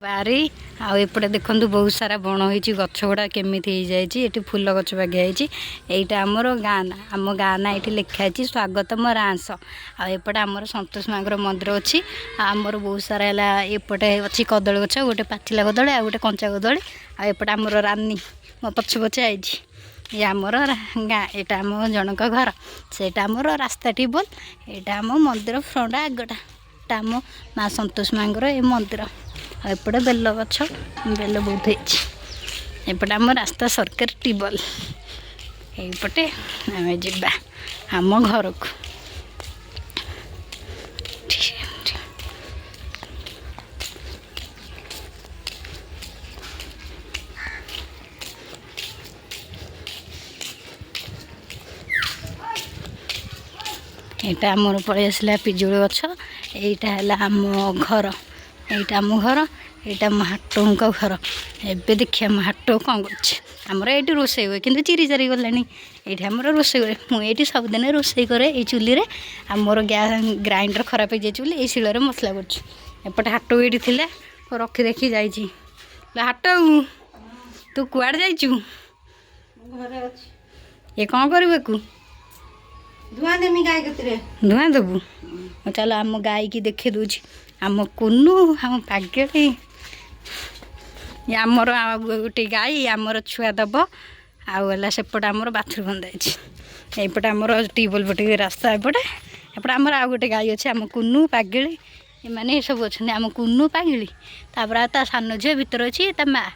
बारी आउपटे देखु बहुत सारा बण हो गछ गुड़ा केमी ये फूल गछ बागिया यहाँ आमर गाँ ना आम गाँ ना ये लिखाई स्वागतम रांस आउपटे आमर संतोष माँ मंदिर अच्छी आमर बहुत सारा है एपटे अच्छी कदली गछ गोटे पाचिला कदली आ गए कंचा कदली आउपटे आमर रानी मो पछे पछे आई ये आमर गाँ यहाँ आम जनक घर से आमर रास्ता टीबल यहाँ आम मंदिर फ्रंट आगटा आम माँ संतोष माँ ये मंदिर एपटे बेल गछ बेल बहुत होपटे आम रास्ता सरकार टीबल यपटे आम जा आम घर को यहाँ आमर पलि आसला पिजुली गछ यहाँ है आम घर यहाँ आम घर यहाँ मो हाटों घर एवं देखिए मो हाटो कौन कर ये रोसे हुए कि चिरी चारी गला ये आम रोसे हुए मुझे सबुदिन रोसे कै ये चुली मोर गैस ग्राइंडर खराब हो जाए चुली ये शिଳରେ मसला करपटे हाटो ये थी रखी देखी जाइए हाटो तू कुआड़े जाइचु ये कौन कर धुआं देमी गाय कतरे धुआं देबू चलो आम गाई की देखे दूची आम कुनू आम पागेली आमर गोटे गाई आमर छुआ दब आला सेपटे आमर बाथरूम बंधा एपटे आमर ट्यूबवेल पटे रास्ता एपटे एपटे आमर आ गोटे गाई अच्छे आम कुनू पागेली ये सब अच्छा आम कुनू पागेली तापर ता सान झील भीतर अच्छी ता माँ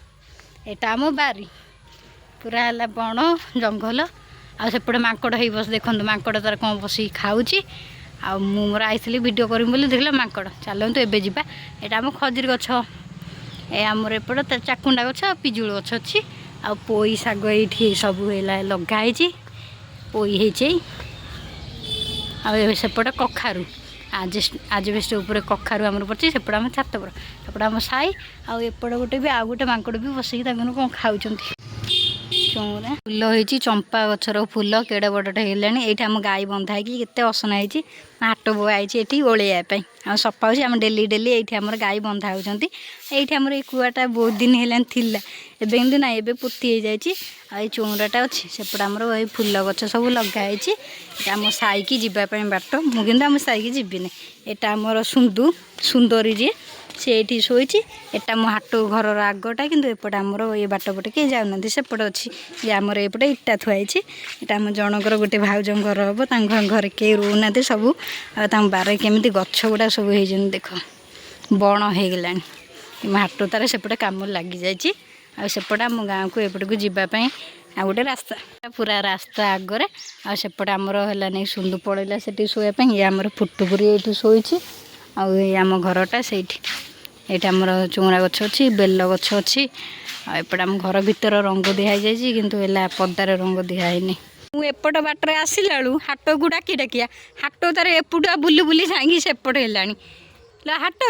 यहाँ आम बारी पूरा है बण जंगल आसेपटे माकड़ हो बस देखो माकड़ तार कौन बस खाऊँ आ मोर आई वीडियो करी बोली देख माकड़ चलतु एवं जावा यहाँ आम खजूर गछ ए आमर एपटे चाकुंडा गछ पिजुली गछ अच्छी आ पोई शाग ये सब लगाई पोई होपटे कखारू आजबेस्ट उपर कखारू आमर पड़े सेपटे आम छात पर एपटे आम साई आउपटे गोटे भी आउ गोटे माकड़ भी बसिक कौन खाऊँ चौरा फूल होती चंपा गछर फूल केड़े बड़टे है आम गाई बंधा के असना होती हाट बुआ आई ओलियापी आम सफा हो डेली डेली ये आम गाई बंधा होती ये आम कुआटा बहुत दिन है थिला एवं ना एवं पोती हो जाए चौराटा अच्छी सेपटे आम फूल गछ सब लगाई आम साई की जावाई बाट मुझे आम साई की जीविनी यहाँ आमर सुंदरी जी से ये शोची एटा मो हाटो घर आगटा कि एपटे आमर ये बाट पटे कहीं जाऊना सेपटे अच्छी ये आमर एपटे इटा थुआई यहाँ आम जनकर गोटे भाउज घर हम घर कई रोना सब बारे केमी गछ गुड़ा सब हो देख बण हो गला मो हाटो तार सेपटे कम लगी जाए सेपटे आम गाँव को एपट को जीवाई आ गोटे रास्ता पूरा रास्ता आगरे आसेपटे आमर है नहीं सुंदू पड़ेगा से शोयापी ये आमर फुटुपुरी ये शोची आम घरटा से ये आमर चौरा गछ अच्छी बेल गछ अच्छी एपटे आम घर भीतर रंग दिखाई जाए कि पदार रंग दिखाई मुझे बाटर आसला बेलू हाट को डाकी डाकिया हाट तार एपटा बुली बुली जाइए सेपटे है हाट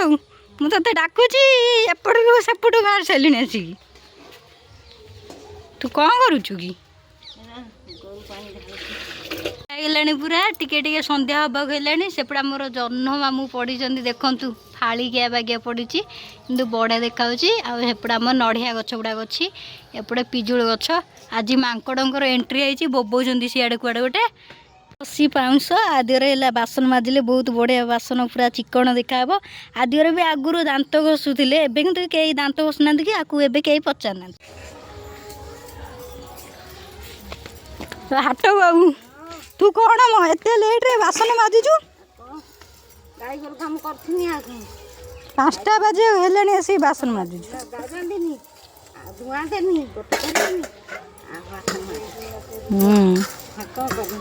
मुझे डाकुची एपट सेपट बाहर सारे आसिक तू कौन करुचु कि गलानी पूरा टिके टिके संध्या हवा गलानी सेपटे आमर जह्न मामू पड़ी देखु फाड़िकिया बागिया पड़ी कि बढ़िया देखा आएपटे आम नड़िया गछ गुड़ाक अच्छी एपटे पिजुली गछ आज मांकड़ एंट्री आई बोबौं सियाड़े कुआड़े गोटे 80 पाउंस आदिरे बासन माजिले बहुत बढ़िया बासन पूरा चिकन देखा आदिरे भी आगुरी दांत घसुले एवं कि कई दांत घसुना कि आपको एवं कहीं पचारना हाट बाबू तू कौन एत लेट्रे बासन माजुचु गाई घर काम करथुनी आ 5टा बाजे हेलानी आसी बासन माजुचु गाजंदिनी आ धुआं देनी गोटे देनी आ बासन माजु हाको करी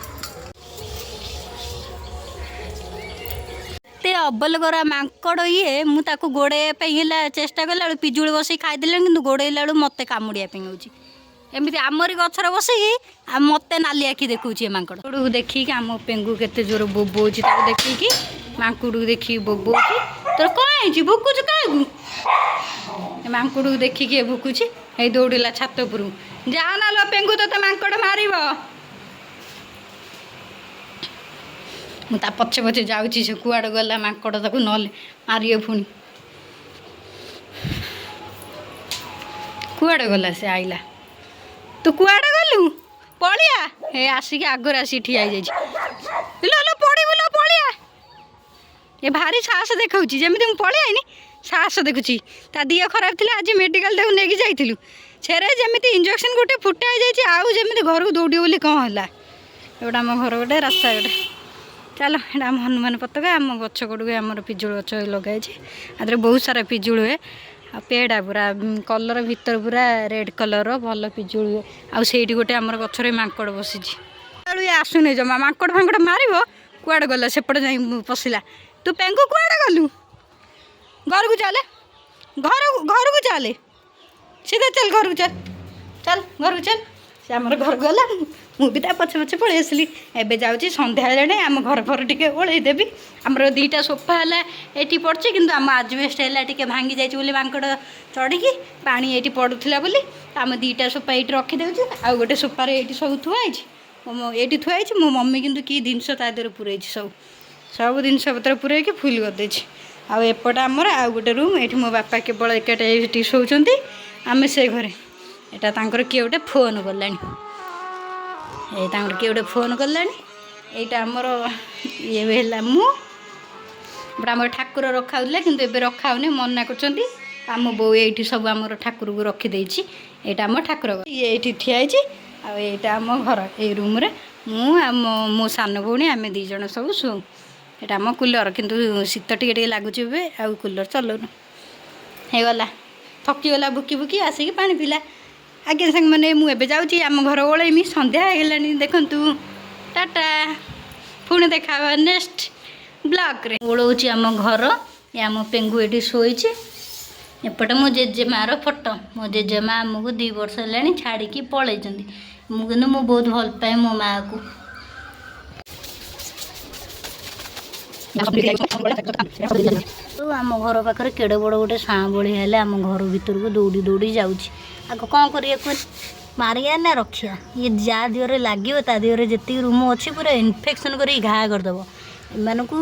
ते अबल करा मांकड़ ये मुझे गोड़े चेष्टा कला पिजुली बस खाईदे कि गोड़ेला मत कामुड़िया एमती आमरी गचर बसिकी मत नाली आखि देखा मांकड़ देखिकी आम पेंगू केते जोर बोबोच देखिकी मांकुड़ देखिकी बोबोच तोर कौन भुकुच क्या मांकुड़ देखिकी भुकुची ये दौड़ला छात उपर जा ना लो पेंगू तो मांकड़ मार मुझे पछे पछे जाऊँगी से कुआड़ गला मांकड़ ताक ना मारे पुणी କୁଆଡ଼େ ଗଲା ସେ ଆଇଲା ତୁ କୁଆଡ଼େ ଗଲୁ ପଳିଆ ଏ ଆସିକି ଆଗରେ ଆସିକି ଠିଆ ହେଇଯାଇଛି ଲୋ ପଡ଼ିବୁ ଲୋ ପଳିଆ ଏ ଭାରି ସାହସ ଦେଖାଉଛି ଯେମିତି ମୁଁ ପଳେଇଆଇନି ସାହସ ଦେଖୁଛି ତା ଦିହ ଖରାପ ଥିଲା ଆଜି ମେଡ଼ିକାଲ ତାକୁ ନେଇକି ଯାଇଥିଲୁ ସେରେ ଯେମିତି ଇଞ୍ଜେକ୍ସନ୍ ଗୋଟେ ଫୁଟା ହେଇଯାଇଛି ଆଉ ଯେମିତି ଘରକୁ ଦୌଡ଼ିବ ବୋଲି କ'ଣ ହେଲା ଏଗୁଡ଼ା ଆମ ଘର ଗୋଟେ ରାସ୍ତା ଗୋଟେ ଚାଲ ଏଇଟା ଆମ ହନୁମାନ ପତାକା ଆମ ଗଛ ଗୁଡ଼କୁ ଆମର ପିଜୁଳି ଗଛ ଲଗାଇଛି ଆଦେହରେ ବହୁତ ସାରା ପିଜୁଳି ହୁଏ ଆଉ ପେଡ଼ା ପୁରା କଲର ଭିତର ପୁରା ରେଡ଼୍ କଲର ଭଲ ପିଜୁଳି ହୁଏ ଆଉ ସେଇଠି ଗୋଟେ ଆମର ଗଛରେ ମାଙ୍କଡ଼ ବସିଛି ଇଏ ଆସୁନି ଜମା ମାଙ୍କଡ଼ ଫାଙ୍କଡ଼ ମାରିବ କୁଆଡ଼େ ଗଲା ସେପଟେ ଯାଇ ପଶିଲା ତୁ ପେଙ୍ଗୁ କୁଆଡ଼େ ଗଲୁ ଘରକୁ ଚାଲେ ଘରକୁ ଚାଲେ ସିଧା ଚାଲ ଘରକୁ ଚାଲ ଘରକୁ ଚାଲ ସେ ଆମର ଘରକୁ ଗଲା ମୁଁ ବି ତା ପଛେ ପଛେ ପଳେଇ ଆସିଲି ଏବେ ଯାଉଛି ସନ୍ଧ୍ୟା ହେଲାଣି ଆମ ଘର ଫର ଟିକେ ଓଳେଇ ଦେବି ଆମର 2ଟା ସୋଫା ହେଲା ଏଇଠି ପଡ଼ିଛି କିନ୍ତୁ ଆମ ଆଜବେଷ୍ଟ ହେଲା ଟିକେ ଭାଙ୍ଗି ଯାଇଛି ବୋଲି ମାଙ୍କଡ଼ ଚଢ଼ିକି ପାଣି ଏଇଠି ପଡ଼ୁଥିଲା ବୋଲି ଆମେ 2ଟା ସୋଫା ଏଇଠି ରଖିଦେଉଛୁ ଆଉ ଗୋଟେ ସୋଫାରେ ଏଇଠି ସବୁ ଥୁଆ ହେଇଛି ଏଇଠି ଥୁଆ ହେଇଛି ମୋ ମମି କିନ୍ତୁ କି ଜିନିଷ ତା ଦେହରେ ପୁରେଇଛି ସବୁ ଜିନିଷ ପତ୍ର ପୁରେଇକି ଫୁଲ୍ କରିଦେଇଛି ଆଉ ଏପଟେ ଆମର ଆଉ ଗୋଟେ ରୁମ୍ ଏଇଠି ମୋ ବାପା କେବଳ ଏକାଠି ଏଇଠି ଶୋଉଛନ୍ତି ଆମେ ସେ ଘରେ ଏଇଟା ତାଙ୍କର କିଏ ଗୋଟେ ଫୋନ୍ କଲାଣି ତାଙ୍କର କିଏ ଗୋଟେ ଫୋନ୍ କଲାଣି ଏଇଟା ଆମର ଇଏ ହେଲା ମୁଁ ଏପଟେ ଆମର ଠାକୁର ରଖା ହେଉଥିଲା କିନ୍ତୁ ଏବେ ରଖା ହେଉନି ମନା କରୁଛନ୍ତି ଆମ ବୋଉ ଏଇଠି ସବୁ ଆମର ଠାକୁରକୁ ରଖିଦେଇଛି ଏଇଟା ଆମ ଠାକୁର ଇଏ ଏଇଠି ଠିଆ ହେଇଛି ଆଉ ଏଇଟା ଆମ ଘର ଏଇ ରୁମ୍ରେ ମୁଁ ଆମ ମୋ ସାନ ଭଉଣୀ ଆମେ 2 ଜଣ ସବୁ ଶୋଉ ଏଇଟା ଆମ କୁଲର କିନ୍ତୁ ଶୀତ ଟିକେ ଲାଗୁଛି ଏବେ ଆଉ କୁଲର ଚଲାଉନୁ ହେଇଗଲା ଥକିଗଲା ବୁକି ଆସିକି ପାଣି ପିଇଲା ଆଜ୍ଞା ସାଙ୍ଗମାନେ ମୁଁ ଏବେ ଯାଉଛି ଆମ ଘର ଓଳେଇମି ସନ୍ଧ୍ୟା ହେଇଗଲାଣି ଦେଖନ୍ତୁ ଟାଟା ପୁଣି ଦେଖା ହେବା ନେକ୍ସଟ ବ୍ଲଗ୍ରେ ଓଳଉଛି ଆମ ଘର ଆମ ପେଙ୍ଗୁ ଏଠି ଶୋଇଛି ଏପଟେ ମୋ ଜେଜେମାର ଫଟୋ ମୋ ଜେଜେମା ଆମକୁ 2 ବର୍ଷ ହେଲାଣି ଛାଡ଼ିକି ପଳେଇଛନ୍ତି ମୁଁ କିନ୍ତୁ ମୁଁ ବହୁତ ଭଲ ପାଏ ମୋ ମାଆକୁ ଆମ ଘର ପାଖରେ କେଡ଼େ ବଡ଼ ଗୋଟେ ସାଁବଳି ହେଲେ ଆମ ଘର ଭିତରକୁ ଦୌଡ଼ି ଯାଉଛି ଆଗ କ'ଣ କରିବା କୁହ ମାରିବା ନା ରଖିବା ଇଏ ଯାହା ଦେହରେ ଲାଗିବ ତା ଦେହରେ ଯେତିକି ରୁମ ଅଛି ପୁରା ଇନଫେକ୍ସନ୍ କରିକି ଘା କରିଦେବ ଏମାନଙ୍କୁ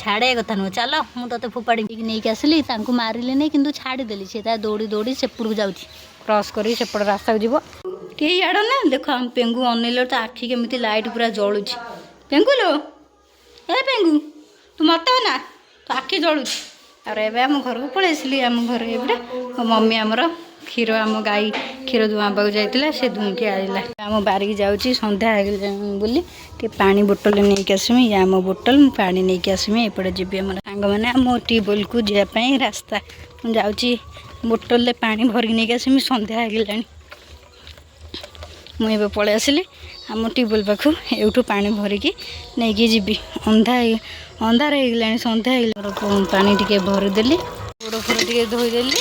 ଛାଡ଼ିବା କଥା ନୁହଁ ଚାଲ ମୁଁ ତୋତେ ଫୋପାଡ଼ିକି ନେଇକି ଆସିଲି ତାଙ୍କୁ ମାରିଲିନି କିନ୍ତୁ ଛାଡ଼ିଦେଲି ସେ ତା ଦୌଡ଼ି ସେପଟକୁ ଯାଉଛି କ୍ରସ୍ କରିକି ସେପଟ ରାସ୍ତାକୁ ଯିବ ଟିକେ ଇଆଡ଼ ନା ଦେଖ ଆମ ପେଙ୍ଗୁ ଅନେଇଲ ତା ଆଖି କେମିତି ଲାଇଟ୍ ପୁରା ଜଳୁଛି ପେଙ୍ଗୁଲୋ ଏ ପେଙ୍ଗୁ ତୁ ମତେ ନା ତୋ ଆଖି ଜଳୁଛି ଆଉ ଏବେ ଆମ ଘରକୁ ପଳେଇ ଆସିଲି ଆମ ଘରେ ଏବେ ମୋ ମମି ଆମର କ୍ଷୀର ଆମ ଗାଈ କ୍ଷୀର ଦୁଆଁବାକୁ ଯାଇଥିଲା ସେ ଦୁଇଁକି ଆଇଲା ଆମ ବାରିକି ଯାଉଛି ସନ୍ଧ୍ୟା ହେଇଗଲା ବୋଲି ଟିକେ ପାଣି ବୋଟଲ ନେଇକି ଆସିମି ଇଏ ଆମ ବୋଟଲ ମୁଁ ପାଣି ନେଇକି ଆସିମି ଏପଟେ ଯିବି ଆମର ସାଙ୍ଗମାନେ ଆମ ଟ୍ୟୁବୱେଲ୍କୁ ଯିବା ପାଇଁ ରାସ୍ତା ମୁଁ ଯାଉଛି ବୋଟଲରେ ପାଣି ଭରିକି ନେଇକି ଆସିମି ସନ୍ଧ୍ୟା ହେଇଗଲାଣି ମୁଁ ଏବେ ପଳେଇ ଆସିଲି ଆମ ଟ୍ୟୁବୱେଲ୍ ପାଖକୁ ଏଇଠୁ ପାଣି ଭରିକି ନେଇକି ଯିବି ଅନ୍ଧାର ହେଇଗଲାଣି ସନ୍ଧ୍ୟା ହେଇଗଲା ପାଣି ଟିକେ ଭରିଦେଲି ଗୋଡ଼ ଫୋଡ଼ ଟିକେ ଧୋଇଦେଲି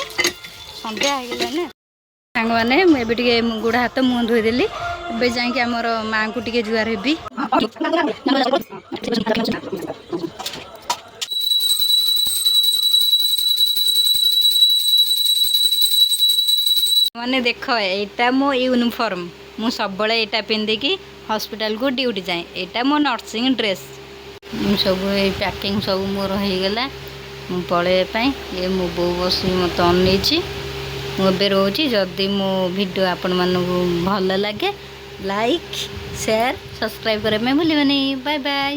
ସନ୍ଧ୍ୟା ହେଇଗଲାଣି ସାଙ୍ଗମାନେ ମୁଁ ଏବେ ଟିକେ ଗୋଡ଼ ହାତ ମୁହଁ ଧୋଇଦେଲି ଏବେ ଯାଇକି ଆମର ମାଆଙ୍କୁ ଟିକେ ଜୁହାର ହେବି ମାନେ ଦେଖ ଏଇଟା ମୋ ୟୁନିଫର୍ମ ମୁଁ ସବୁବେଳେ ଏଇଟା ପିନ୍ଧିକି ହସ୍ପିଟାଲକୁ ଡ୍ୟୁଟି ଯାଏ ଏଇଟା ମୋ ନର୍ସିଂ ଡ୍ରେସ୍ ମୁଁ ସବୁ ଏଇ ପ୍ୟାକିଂ ସବୁ ମୋର ହେଇଗଲା ମୁଁ ପଳେଇବା ପାଇଁ ଏ ମୋ ବୋଉ ବସିକି ମୋତେ ଅନେଇଛି ମୁଁ ଏବେ ରହୁଛି ଯଦି ମୋ ଭିଡ଼ିଓ ଆପଣମାନଙ୍କୁ ଭଲ ଲାଗେ ଲାଇକ୍ ସେୟାର ସବସ୍କ୍ରାଇବ୍ କରିବା ପାଇଁ ଭୁଲିବେନି ବାଏ ବାଏ।